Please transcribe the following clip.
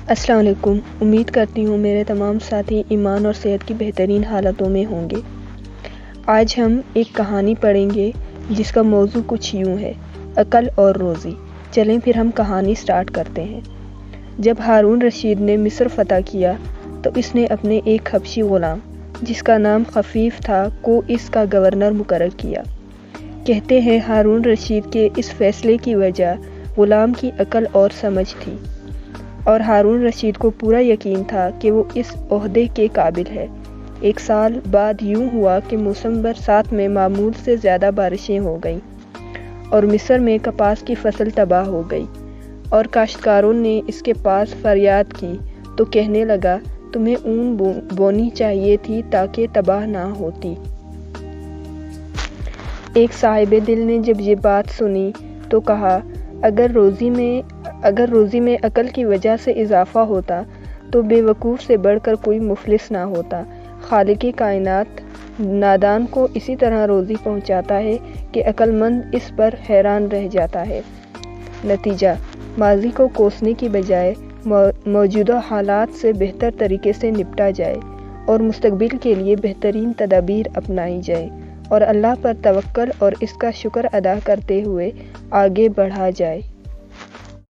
السلام علیکم۔ امید کرتی ہوں میرے تمام ساتھی ایمان اور صحت کی بہترین حالتوں میں ہوں گے۔ آج ہم ایک کہانی پڑھیں گے جس کا موضوع کچھ یوں ہے: عقل اور روزی۔ چلیں پھر ہم کہانی سٹارٹ کرتے ہیں۔ جب ہارون رشید نے مصر فتح کیا تو اس نے اپنے ایک حبشی غلام جس کا نام خفیف تھا کو اس کا گورنر مقرر کیا۔ کہتے ہیں ہارون رشید کے اس فیصلے کی وجہ غلام کی عقل اور سمجھ تھی، اور ہارون رشید کو پورا یقین تھا کہ وہ اس عہدے کے قابل ہے۔ ایک سال بعد یوں ہوا کہ موسم برسات میں معمول سے زیادہ بارشیں ہو گئیں اور مصر میں کپاس کی فصل تباہ ہو گئی، اور کاشتکاروں نے اس کے پاس فریاد کی تو کہنے لگا، تمہیں اون بونی چاہیے تھی تاکہ تباہ نہ ہوتی۔ ایک صاحب دل نے جب یہ بات سنی تو کہا، اگر روزی میں عقل کی وجہ سے اضافہ ہوتا تو بے وقوف سے بڑھ کر کوئی مفلس نہ ہوتا۔ خالق کائنات نادان کو اسی طرح روزی پہنچاتا ہے کہ عقل مند اس پر حیران رہ جاتا ہے۔ نتیجہ: ماضی کو کوسنے کی بجائے موجودہ حالات سے بہتر طریقے سے نپٹا جائے اور مستقبل کے لیے بہترین تدابیر اپنائی جائے اور اللہ پر توکل اور اس کا شکر ادا کرتے ہوئے آگے بڑھا جائے۔